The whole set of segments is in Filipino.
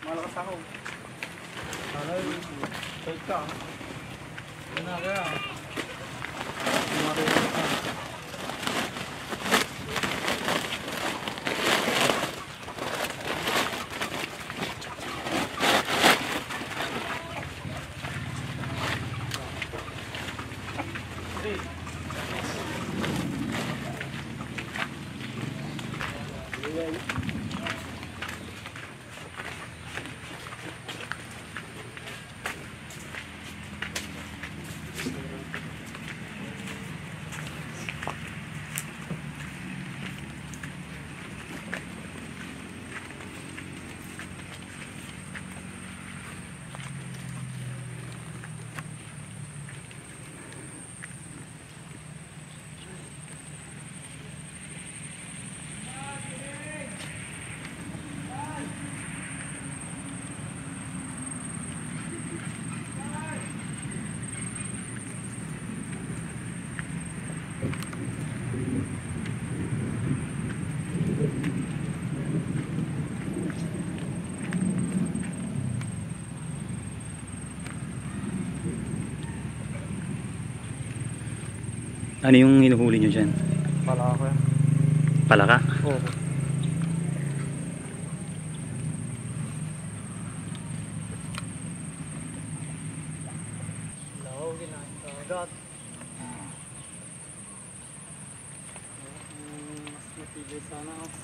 Malakas ako. Alay, wait ka. Yan na kaya. Marunong ka. Ano yung hinuhuli nyo dyan? Palaka. Palaka? Oo. Law, ginagagat. Mas matibay sana ako.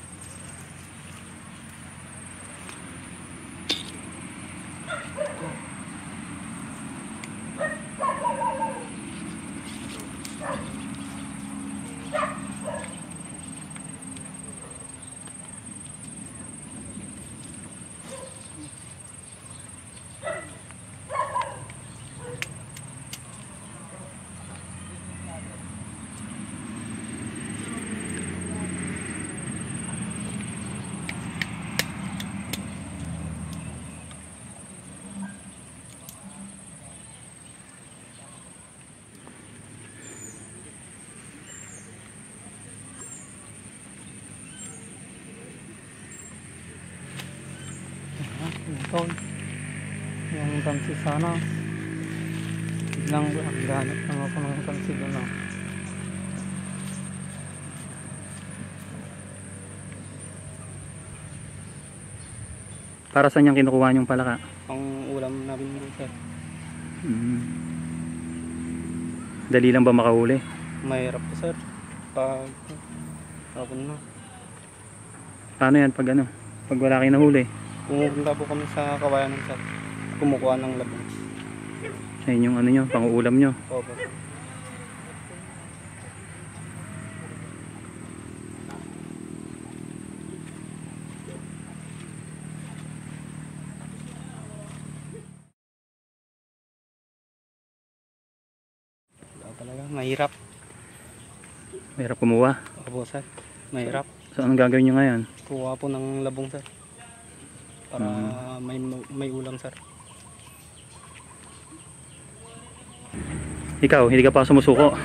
Ito yung tansi sana biglang ganap lang ako ng tansi doon. Para saan yung kinukuha yung palaka? Ang ulam namin doon, sir. Dali lang ba makahuli? Mahirap po, sir. Pag hapon na. Paano yan pag ano? Pag wala kayong nahuli? Pumupunta po kami sa kawayan ng sir. Kumukuha ng labong. Ayun yung ano nyo, pang-uulam nyo. Opo. Talaga, mahirap. Mahirap kumuha. Opo, sir. Mahirap. So anong gagawin nyo ngayon? Kuha po ng labong, sir. Para may ulam, sir. Ikaw, hindi ka pa sumusuko.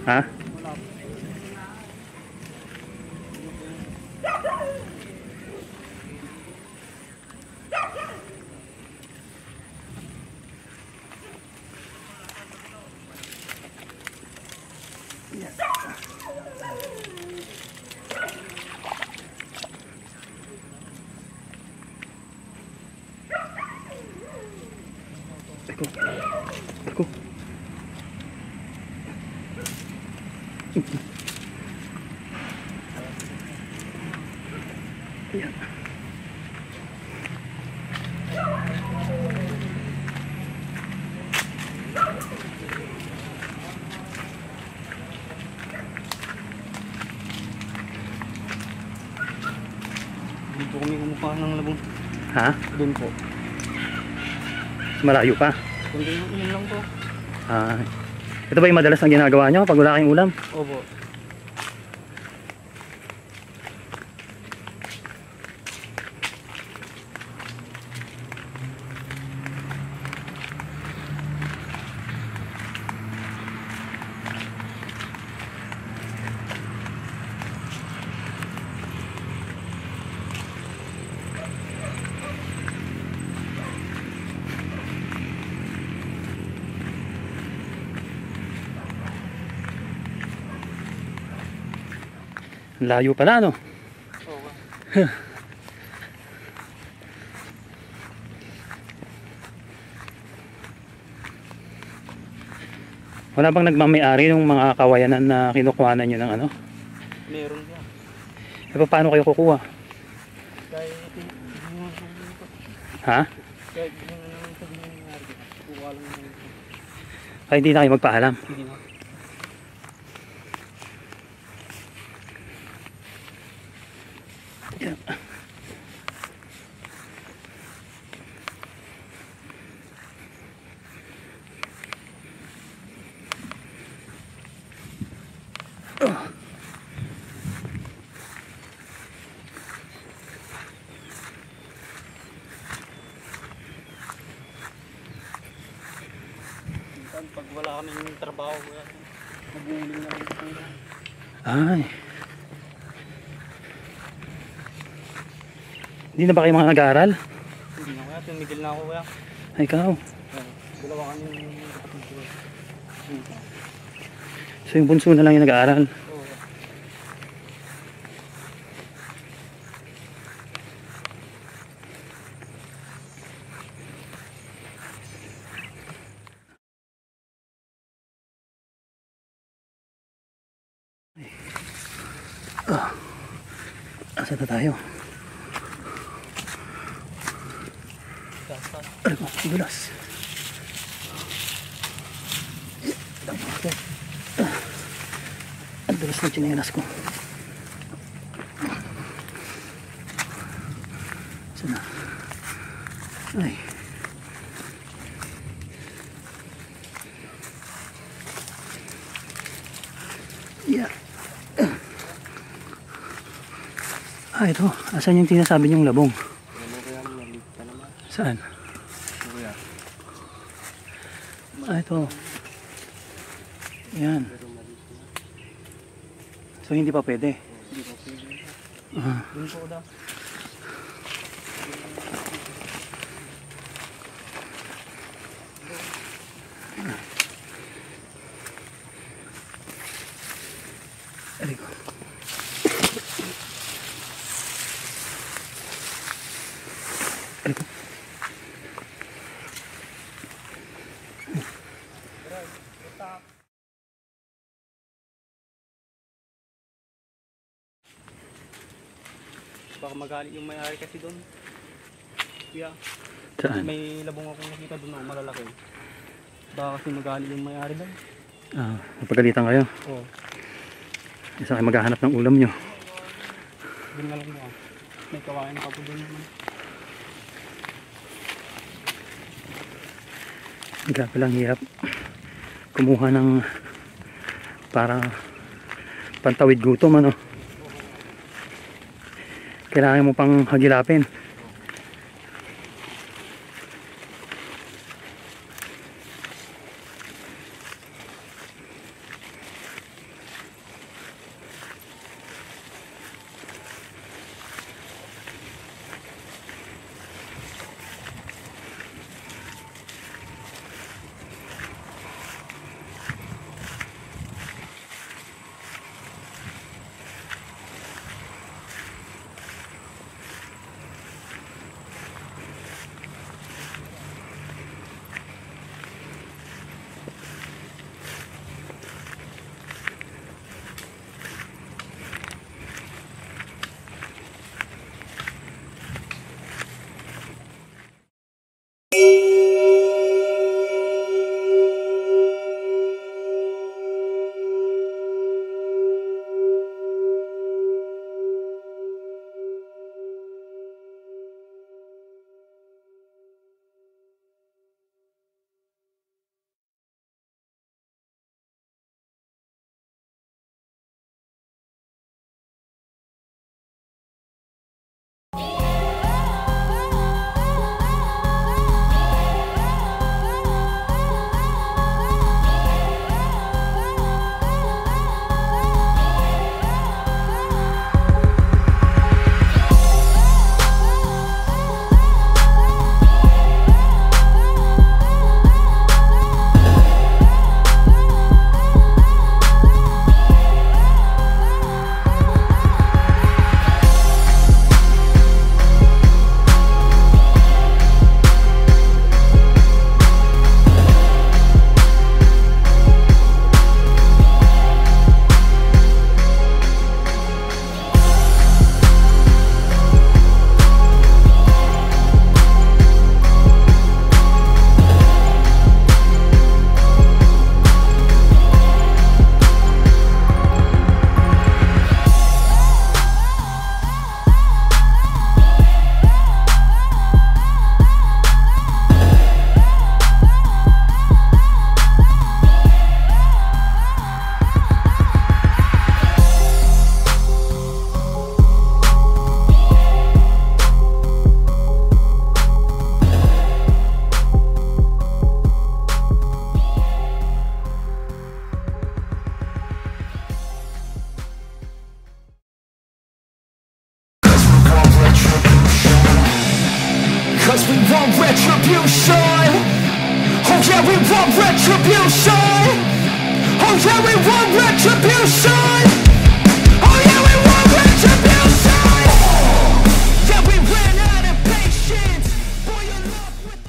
Ha? Wala po. Ako. Ako. Ayan. Dito kami kumukuha ng labong. Ha? Doon po. Malayo pa. Kundi yun lang po. Ah. Ito ba yung madalas na ginagawa nyo pag wala kayong ulam? Opo. Layo pala, no? Oo. Wala bang nagmamayari ng mga kawayanan na kinukuhanan nyo ng ano? Meron siya. E paano kayo kukuha? Kahit Ha? kahit yung anong sabihin ng nangyari, kukuha lang naman. Ay hindi na kayo magpaalam. Sige na. Yan. Minsan pag wala kaming trabaho, nag-uuling na lang kami. Ay. Hindi na ba kayo mga nag-aaral? Hindi na kaya, tumigil na ako kaya. Ay, ikaw. Dalawa kami yung kapatid ko. So yung bunso na lang yung nag-aaral. Oo. Asa na tayo? Gastas. Ay ko, dulas. Ang dulas ng tsinelas ko. Sana. Ay. Yeah. Ah, ito. Asan yung tinasabi niyong labong? Ano kaya nalit ka naman? Saan? Ano kaya? Ah, ito. Yan. Pero malit na. So, hindi pa pwede. Hindi ko pwede. Ah. Doon po daw. Aray ko. Aray ko. Baka magalit yung may-ari kasi doon. Kuya, Saan? may labong akong nakita doon na malalaki. Baka kasi magalit yung may-ari doon. Ah, napagalitan kayo. Oo. Isa kayo maghahanap ng ulam nyo. Doon na lang mo. May kawain pa po doon naman. Grabe lang hirap kumuha ng para pantawid gutom, ano. Kailangan mo pang hagilapin. Cause we want retribution. Oh yeah, we want retribution. Oh yeah, we want retribution. Oh yeah, we want retribution. Yeah, we ran out of patience. Boy, you're love with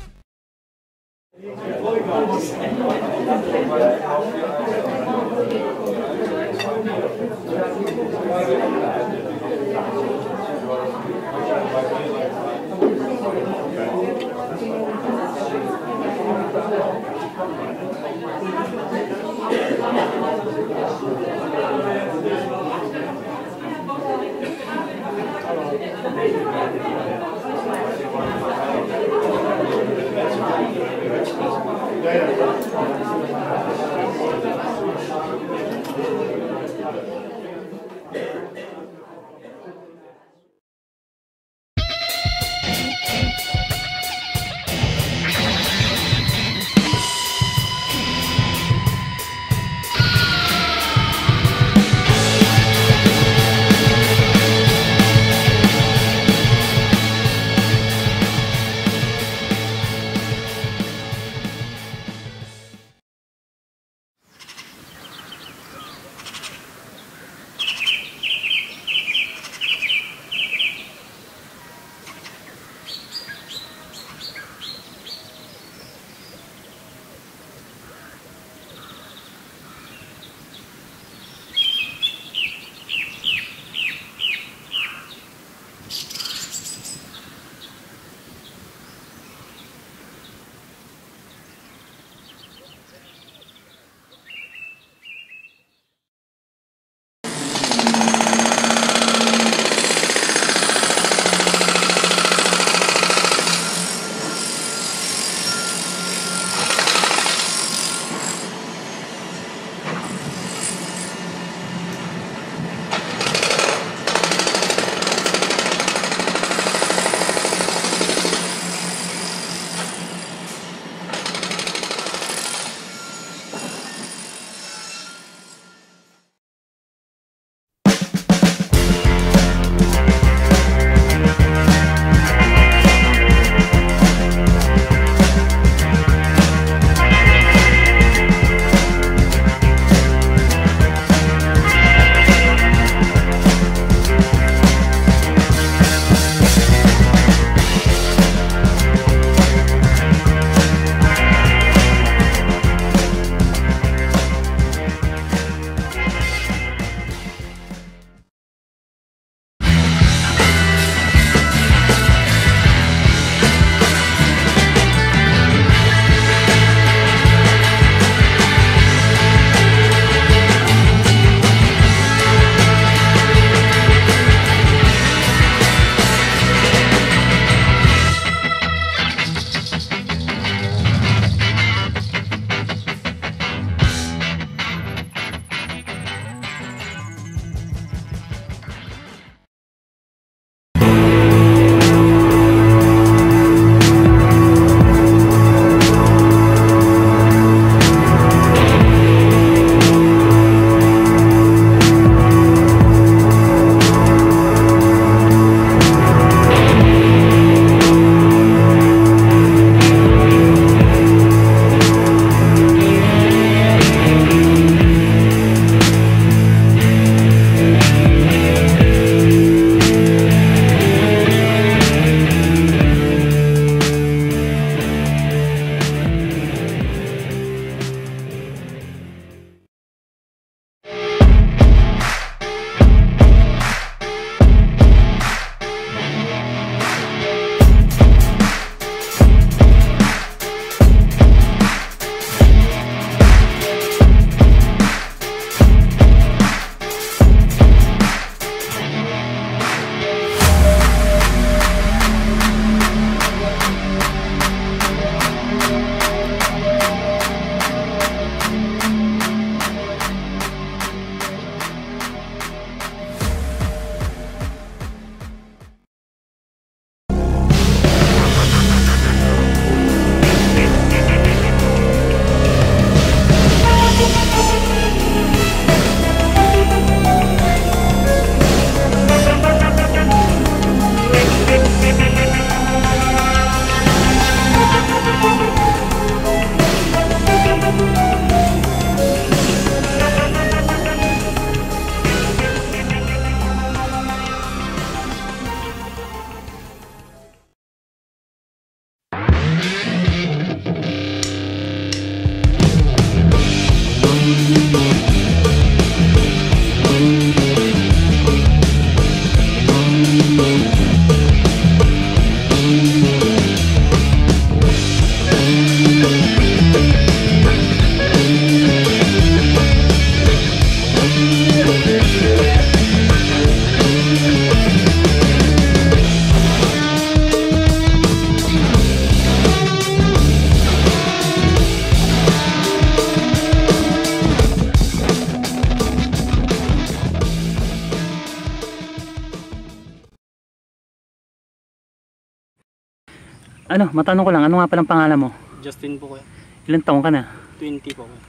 Ano, matanong ko lang, ano nga palang pangalan mo? Justin po kuya. Ilang taong ka na? 20 po kuya.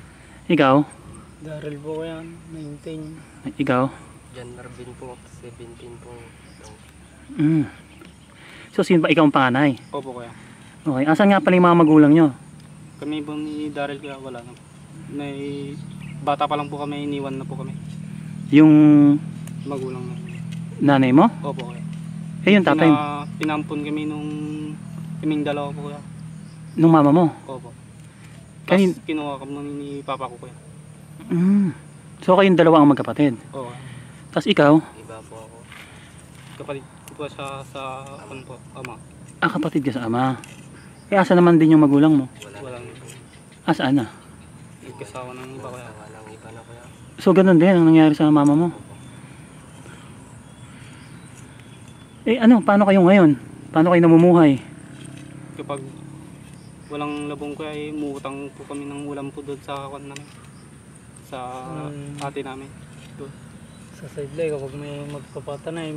Ikaw? Daryl po kuya. 19. Ikaw? Jan Marvin po. 17 po. Mm. So, sino ba? Ikaw ang panganay? Opo kuya. Okay, asan nga pala yung mga magulang nyo? Kami po ni Daryl kuya wala na po. May bata pa lang po kami, iniwan na po kami. Yung Magulang na. nanay mo? Opo kuya. Eh, yung tatay mo? Pinampun kami nung kaming dalawa po kuya. Nung mama mo? Opo. Kanin- Tapos kinuha kami ni Papa ko kuya. Mm. So, kayong dalawa ang magkapatid. Oo. Tapos ikaw? Iba po ako. Kapatid ko po siya sa ano po, ama. Ah, kapatid ka sa ama. Eh, asa naman din yung magulang mo? Wala na. Asaan na? Nagkasawa ng iba kuya. So, ganun din ang nangyari sa mama mo? Eh, ano? Paano kayo ngayon? Paano kayo namumuhay? Kapag walang labong kuya ay umuutang po kami ng ulam po doon sa kwan namin. Sa ate namin. Doon. Sa sideline kapag may magpapatanim,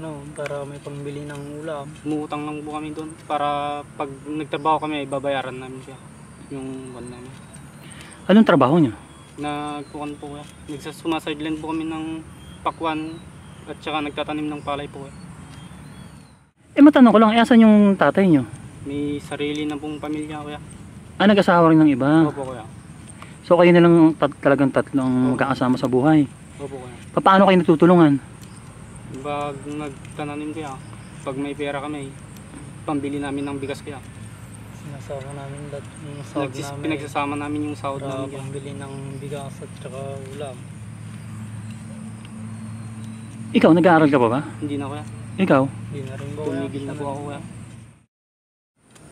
no, para may pangbili ng ulam. Umuutang lang po kami doon para pag nagtrabaho kami ay babayaran namin siya. Yung kwan namin. Anong trabaho nyo? Nagkukan po kuya. Sumasidline po kami ng pakwan at saka nagtatanim ng palay po kuya. Eh, matanong ko lang, eh, asan yung tatay nyo? May sarili na pong pamilya kuya. Ah, nag-asawa rin ng iba. Opo kuya. So, kayo na lang talagang tatlo ang magkakasama sa buhay. Opo kuya. Paano kayo nagtutulungan? Pag nagtananim kuya, pag may pera kami, pambili namin ng bigas kuya. Sinasama namin yung sahod namin Pinagsasama namin yung sahod para namin kuya. pangbili ng bigas at saka ulam. Ikaw, nag-aaral ka pa ba? Hindi na kuya. Ikaw? Hindi na rin ba kaya? Tumigil na po ako kuya.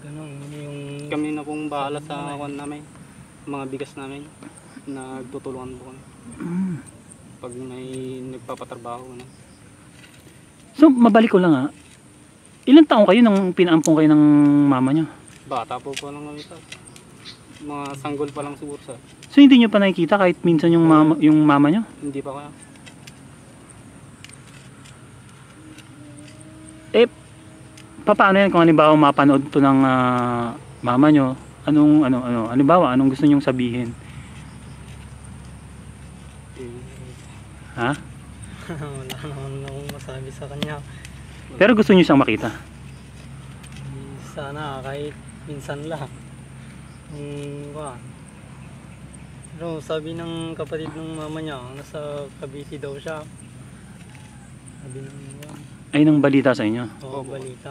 Ganun, yung Kami na pong bahala sa kwan namin. Mga bigas namin. Nagtutulungan po kami. Pag may nagpapatrabaho. Ano. So, mabalik ko lang ha. Ilang taong kayo nang pinaampong kayo ng mama nyo? Bata po lang kami sa. Mga sanggol pa lang siguro sa. So, hindi nyo pa nakikita kahit minsan yung mama nyo? Hindi pa kaya. Eh, paano yan kung halimbawa mapanood to ng mama nyo? Halimbawa, anong gusto nyong sabihin? Ha? wala naman akong masabi sa kanya. Pero gusto nyo siyang makita? Sana kahit minsan lang. Pero sabi ng kapatid ng mama niya, nasa Cavite daw siya. Sabi ng Ay, nang balita sa inyo. Opo. balita.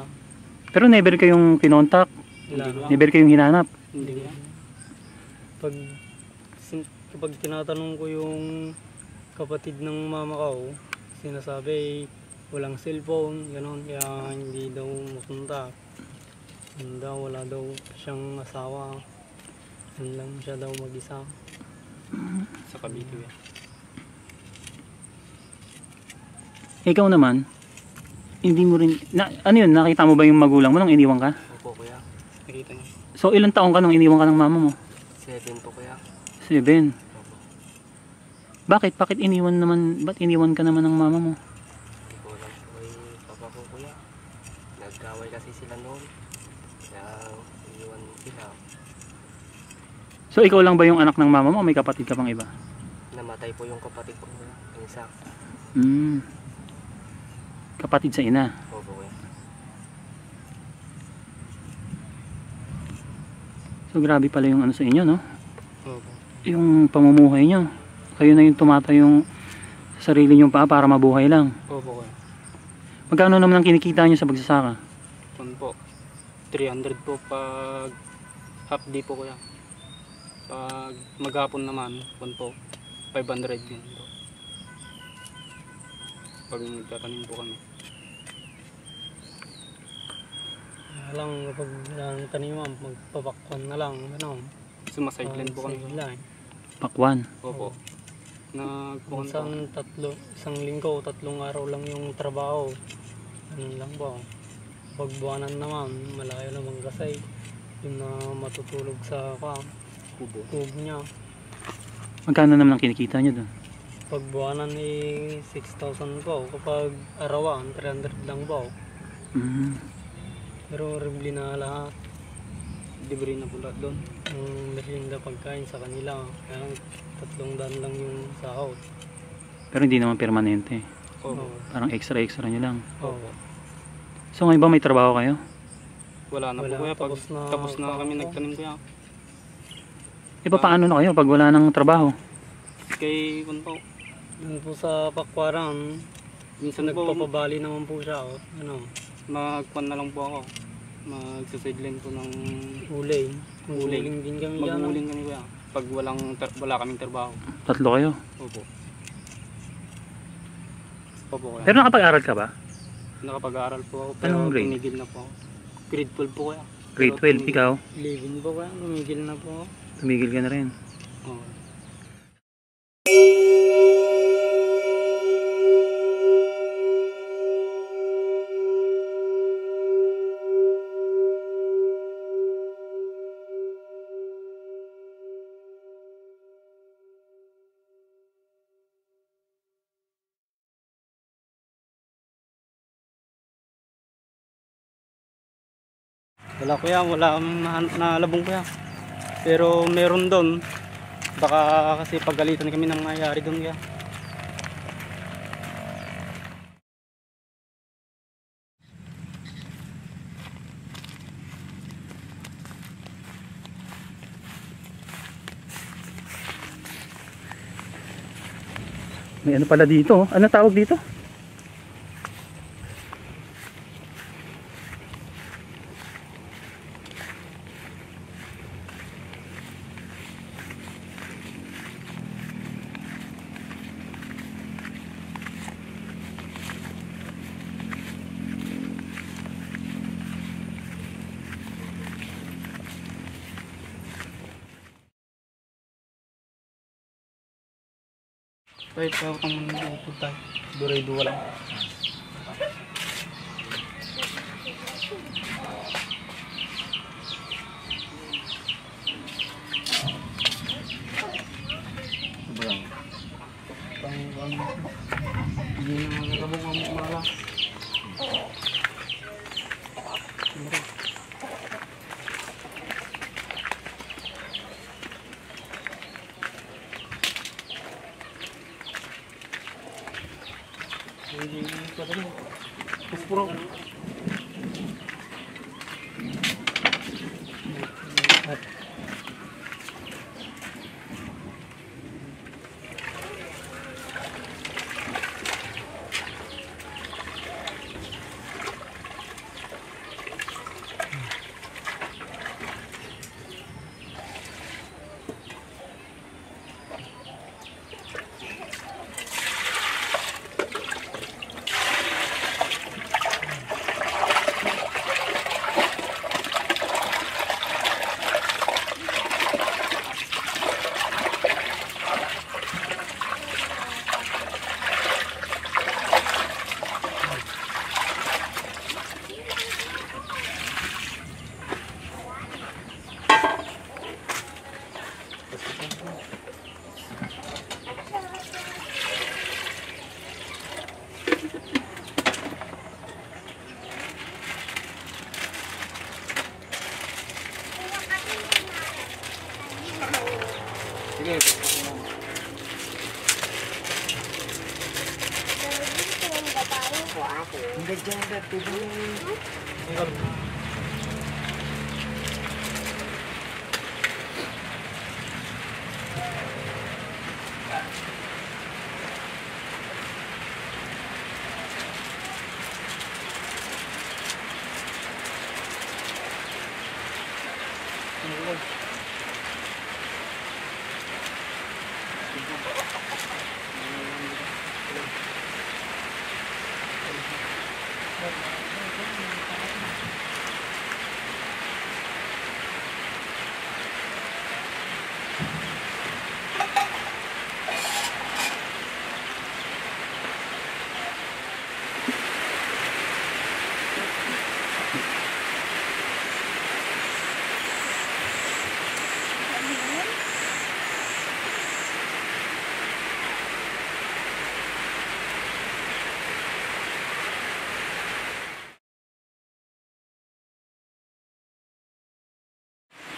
Pero never kayong kinontak? Wala. Never kayong hinanap? Hindi kaya. Kapag tinatanong ko yung kapatid ng mama ko, sinasabi walang cellphone, gano'n, kaya hindi daw mapunta. Wala daw siyang asawa. Yan lang siya daw mag-isa. Sa Cavite kuya. Ikaw naman, hindi mo rin, ano yun, nakita mo ba yung magulang mo nung iniwan ka? Opo kuya. Nakita niyo. So, ilang taong ka nung iniwan ka ng mama mo? 7 po kuya. 7. Bakit? Bakit iniwan naman, ba't iniwan ka naman ng mama mo? Hindi ko alam po kay papa ko kuya. Nagkaway kasi sila noon. Kaya iniwan sila. So, ikaw lang ba yung anak ng mama mo o may kapatid ka pang iba? Namatay po yung kapatid ko kuya. Ang isa. Kapatid sa ina. Opo kuya. So, grabe pala yung ano sa inyo, no? Opo. Yung pamumuhay nyo. Kayo na yung tumatayong sa sarili nyo pa para mabuhay lang. Opo kuya. Magkano naman ang kinikita nyo sa pagsasaka? Kung po. 300 po pag half day po kuya. Pag maghapon naman, kung po 500 din po. Pag nagtatanim po kami. Kaya lang kapag wala ng taniman, magpapakwan na lang, gano'n. Sumasideline po kami. Sideline. Pakwan. Opo. Nagpukan po. Minsan isang linggo, 3 araw lang yung trabaho. Ano lang ba? Pag buwanan naman, malayo naman kasi yung na matutulog sa kubo niya. Magkano naman ang kinikita nyo doon? Pag buwanan 6,000 po. Kapag arawan, 300 lang po. Pero ribli na lahat. Libre na po lahat doon. Yung merienda pagkain sa kanila. Kaya 300 lang yung sahod. Pero hindi naman permanente. Opo. Parang extra nyo lang. Oo. So ngayon ba may trabaho kayo? Wala na Wala, po kuya. Pag tapos na kami ako. nagtanim kuya. E paano na kayo pag wala nang trabaho? Kay kun po. Yun po sa Pakwaran, Minsan po nagpapabali naman po siya. Oh. Ano, magpan na lang po ako. Magsa-sideline po ng uling. Uling. Uling din kami dyan. mag-uuling kami kuya. Pag wala kaming trabaho. 3 kayo. Opo. Opo kuya. Pero nakapag-aral ka ba? Nakapag-aaral po ako pero Anong grade? tumigil na po ako. Grade 12 po kuya. Grade Pero 12, ikaw? Living po kaya, tumigil na po. ako. Tumigil ka na rin. Oo. Wala kuya, wala kaming nalabong kuya. Pero meron doon. Baka kasi pagalitan kami ng nangyayari doon kuya. May ano pala dito? Ano tawag dito? Kahit pa kung pupunta, duray-duwa lang. Hindi na nagabong ang mukmala. Hindi pa rin. Puspuro. Sige. Hindi dyan dati dyan.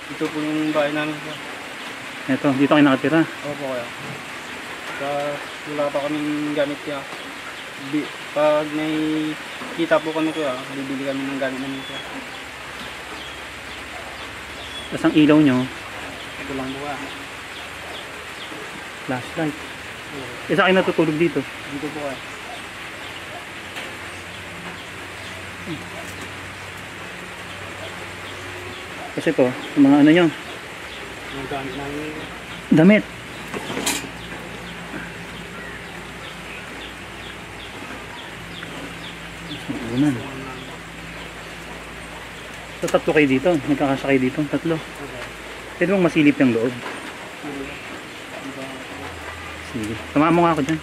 Ito po yung bahay namin kuya. Ito, dito kayo nakatira. Opo kuya. Tapos wala pa kaming gamit kuya. Pag may kita po kami kuya, bibili kami ng gamit namin kuya. Tapos ang ilaw nyo, Ito lang po kuya. flashlight. Isa kayo natutulog dito. Dito po kuya. Kasi ito, yung mga ano nyo, Yung gamit namin kuya. damit. Unan. So tatlo kayo dito, nagkakasya kayo dito, tatlo. Pwede mong masilip yung loob. Sige, tamaan mo nga ako dyan.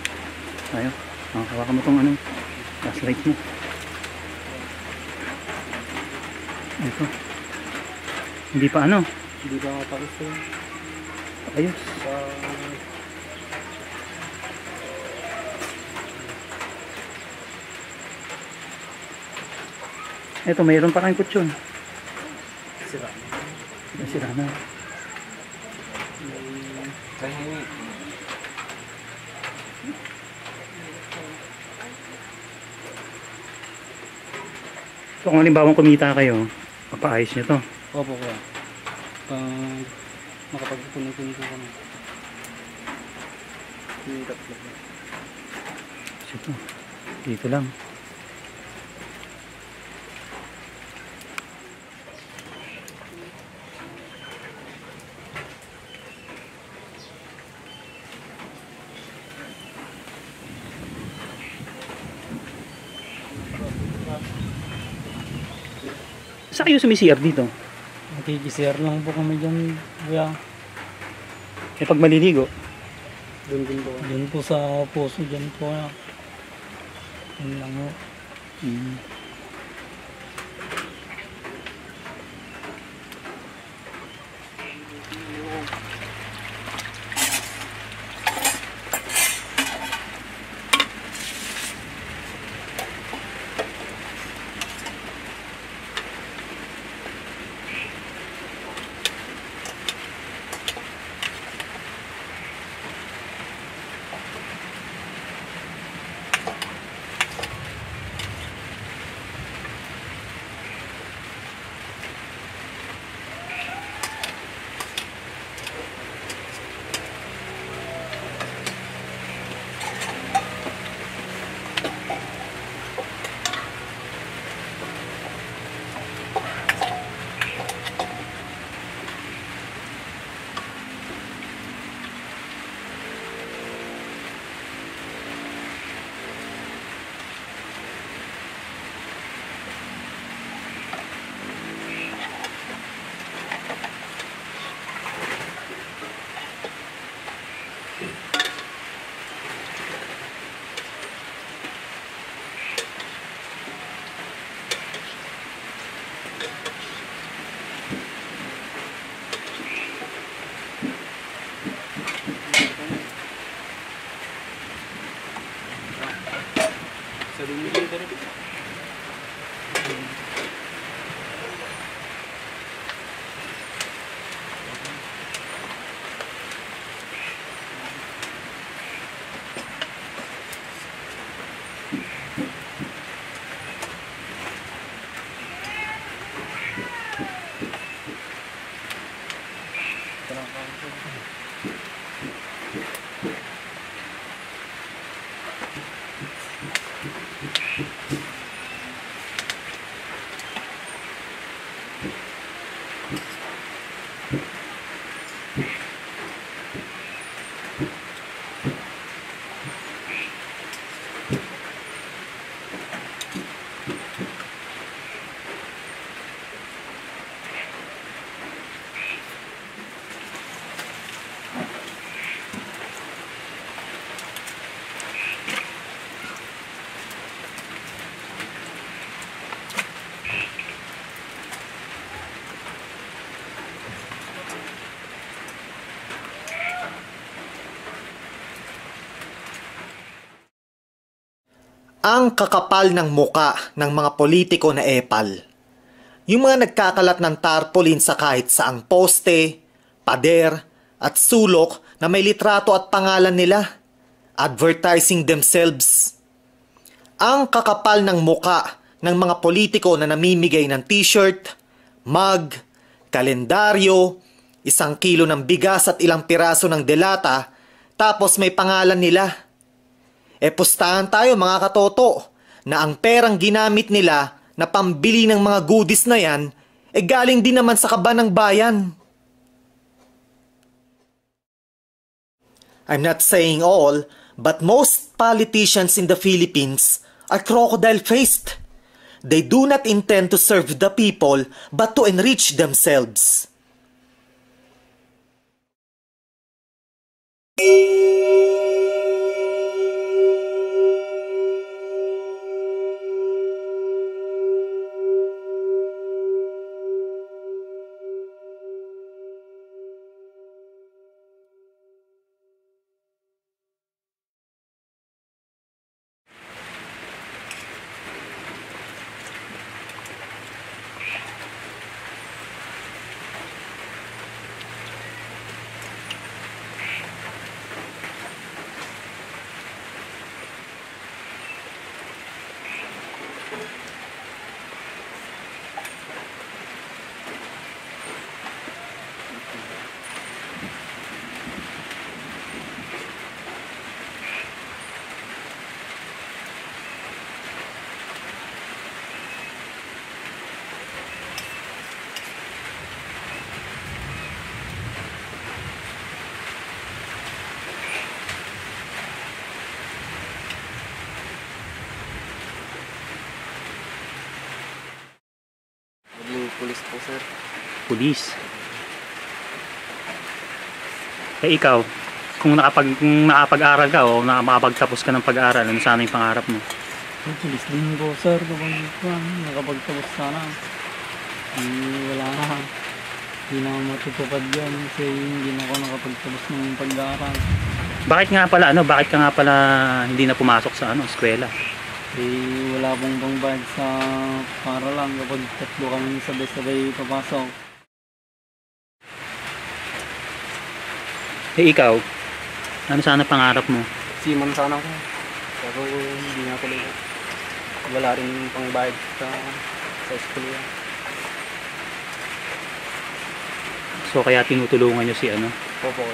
Tayo, hawakan mo tong ano, flashlight mo. Ito. Hindi pa ano, Hindi pa matapos po. ayos. Ito, mayroon pa kayong kutsyon. Sira. Sira na. So kung halimbawa kumita kayo, papaayos nyo to. Opo kuya. Pag makapagpunin-punin po kami. Yung tatlo. Ito, dito lang. Saan kayo sumisiR dito? Nakikisir lang po kami dyan, kuya. Eh pag maliligo, Doon din po. Dyan po sa puso dyan po. Yun lang po. Sa lumili ka rin. Ang kakapal ng muka ng mga politiko na epal. Yung mga nagkakalat ng tarpaulin sa kahit saang poste, pader, at sulok na may litrato at pangalan nila, advertising themselves. Ang kakapal ng muka ng mga politiko na namimigay ng t-shirt, mug, kalendaryo, 1 kilo ng bigas at ilang piraso ng delata, tapos may pangalan nila. Pustahan tayo mga katoto na ang perang ginamit nila na pambili ng mga goodies na yan, galing din naman sa kaban ng bayan. I'm not saying all, but most politicians in the Philippines are crocodile-faced. They do not intend to serve the people, but to enrich themselves. Pulis po, sir. Pulis. Ikaw, kung nakapag-aral ka o makapagtapos ka ng pag-aaral, ano sana yung pangarap mo? Pulis din po, sir. Kapag nakapagtapos sana. Wala na. Hindi na ako matutupad yan kasi hindi na ako nakapagtapos ng pag-aaral. Bakit ka nga pala hindi na pumasok sa eskwela? Wala pong pangbayad sa paralan kapag 3 kami sabay-sabay papasok. Ikaw, ano sana pangarap mo? Seaman sana ako. Pero hindi nga tuloy. Wala rin pangbayad sa school yan. So kaya tinutulungan nyo si Opo.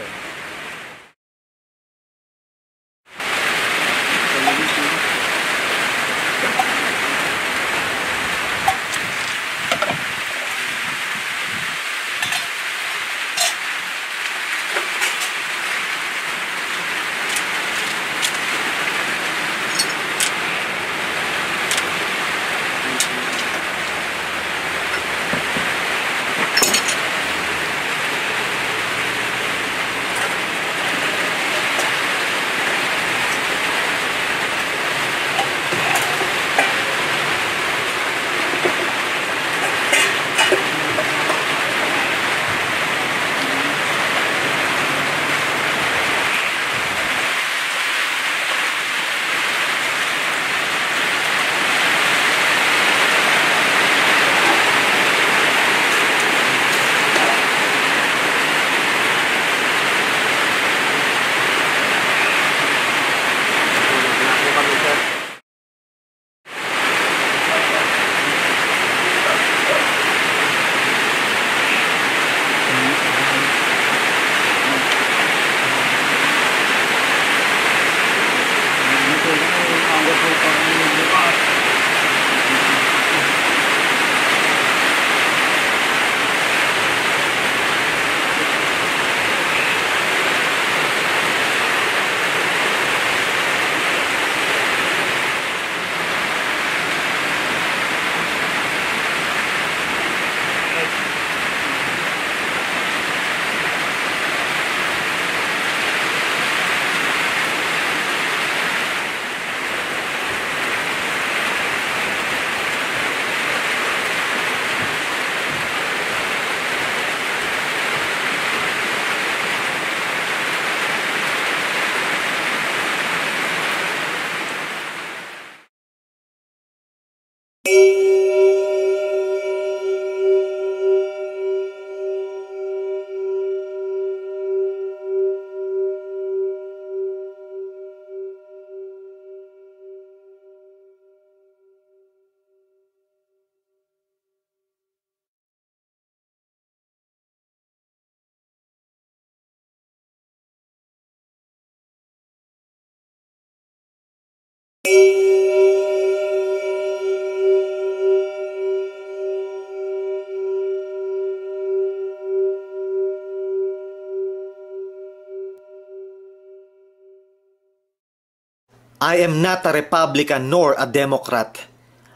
I am not a Republican nor a Democrat.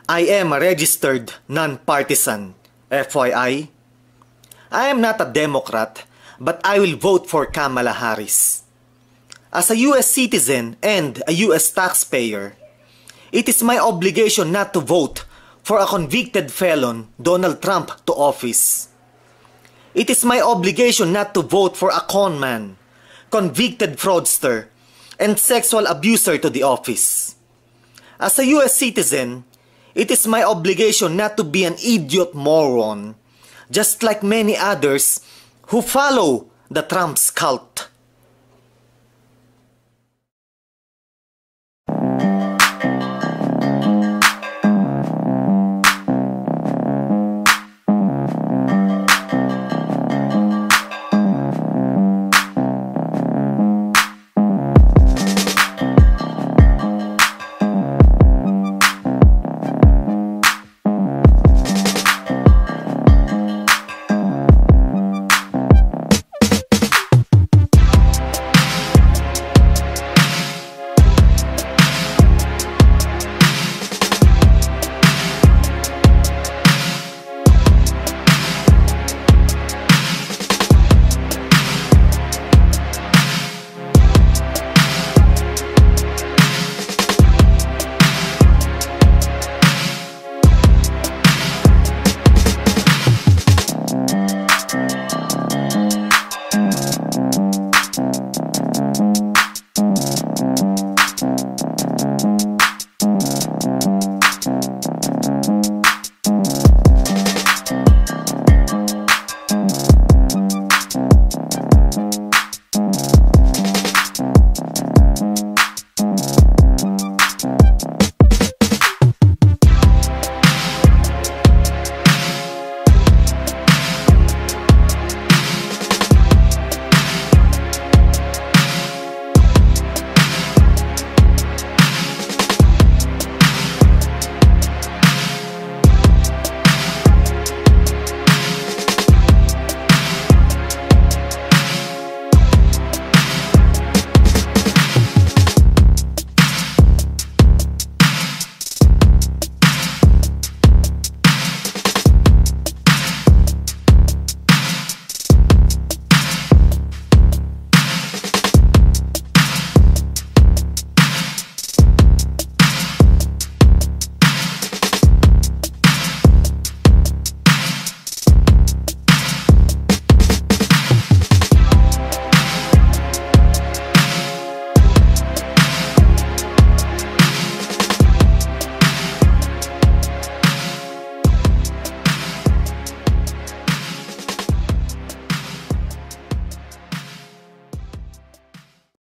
I am a registered non-partisan. FYI. I am not a Democrat, but I will vote for Kamala Harris. As a U.S. citizen and a U.S. taxpayer, it is my obligation not to vote for a convicted felon, Donald Trump, to office. It is my obligation not to vote for a conman, convicted fraudster, and sexual abuser to the office. As a U.S. citizen, it is my obligation not to be an idiot moron, just like many others who follow the Trump's cult.